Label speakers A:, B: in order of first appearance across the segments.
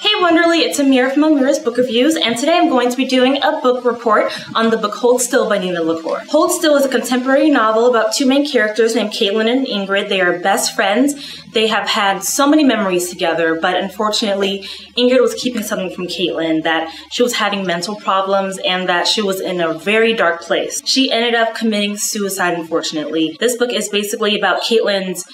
A: Hey Wonderly, it's Amira from Amira's Book Reviews, and today I'm going to be doing a book report on the book Hold Still by Nina Lacour. Hold Still is a contemporary novel about two main characters named Caitlin and Ingrid. They are best friends. They have had so many memories together, but unfortunately, Ingrid was keeping something from Caitlin, that she was having mental problems and that she was in a very dark place. She ended up committing suicide, unfortunately. This book is basically about Caitlin's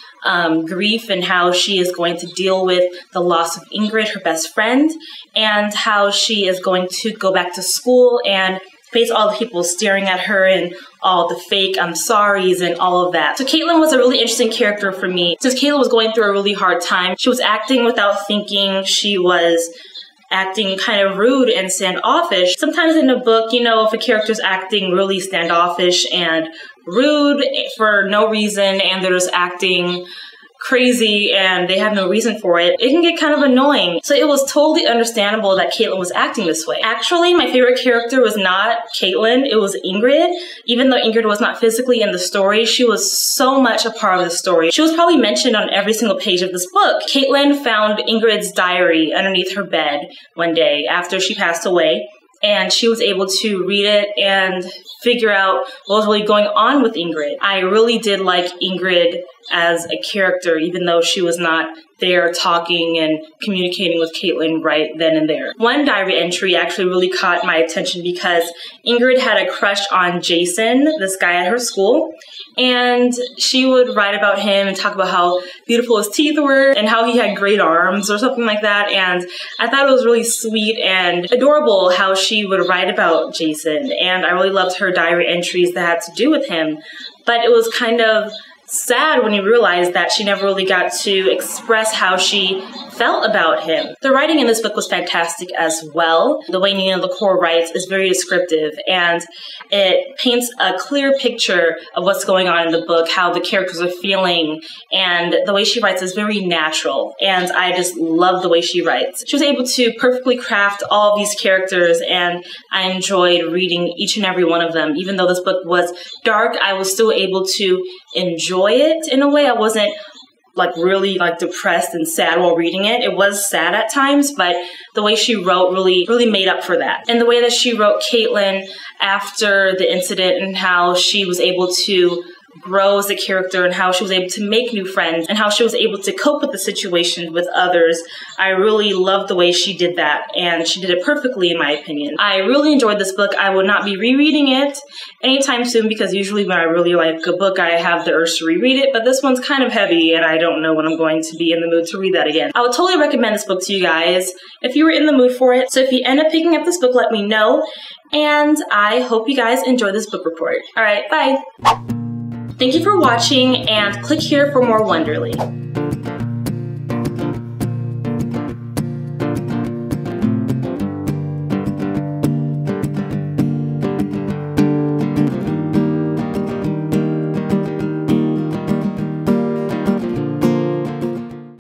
A: grief and how she is going to deal with the loss of Ingrid, her best friend, and how she is going to go back to school and face all the people staring at her and all the fake I'm sorry's and all of that. So Caitlin was a really interesting character for me. Since Caitlin was going through a really hard time, she was acting without thinking. She was acting kind of rude and standoffish. Sometimes in a book, you know, if a character's acting really standoffish and rude for no reason and they're just acting crazy and they have no reason for it, it can get kind of annoying. So it was totally understandable that Caitlin was acting this way. Actually, my favorite character was not Caitlin, it was Ingrid. Even though Ingrid was not physically in the story, she was so much a part of the story. She was probably mentioned on every single page of this book. Caitlin found Ingrid's diary underneath her bed one day after she passed away, and she was able to read it and figure out what was really going on with Ingrid. I really did like Ingrid as a character, even though she was not there talking and communicating with Caitlin right then and there. One diary entry actually really caught my attention because Ingrid had a crush on Jason, this guy at her school, and she would write about him and talk about how beautiful his teeth were and how he had great arms or something like that. And I thought it was really sweet and adorable how she would write about Jason, and I really loved her diary entries that had to do with him. But it was kind of sad when you realize that she never really got to express how she felt about him. The writing in this book was fantastic as well. The way Nina Lacour writes is very descriptive, and it paints a clear picture of what's going on in the book, how the characters are feeling, and the way she writes is very natural, and I just love the way she writes. She was able to perfectly craft all of these characters, and I enjoyed reading each and every one of them. Even though this book was dark, I was still able to enjoy it in a way. I wasn't really depressed and sad while reading it. It was sad at times, but the way she wrote really made up for that. And the way that she wrote Caitlin after the incident and how she was able to grow as a character and how she was able to make new friends and how she was able to cope with the situation with others. I really loved the way she did that, and she did it perfectly in my opinion. I really enjoyed this book. I would not be rereading it anytime soon because usually when I really like a book, I have the urge to reread it, but this one's kind of heavy and I don't know when I'm going to be in the mood to read that again. I would totally recommend this book to you guys if you were in the mood for it. So if you end up picking up this book, let me know, and I hope you guys enjoy this book report. All right, bye. Thank you for watching, and click here for more Wonderly.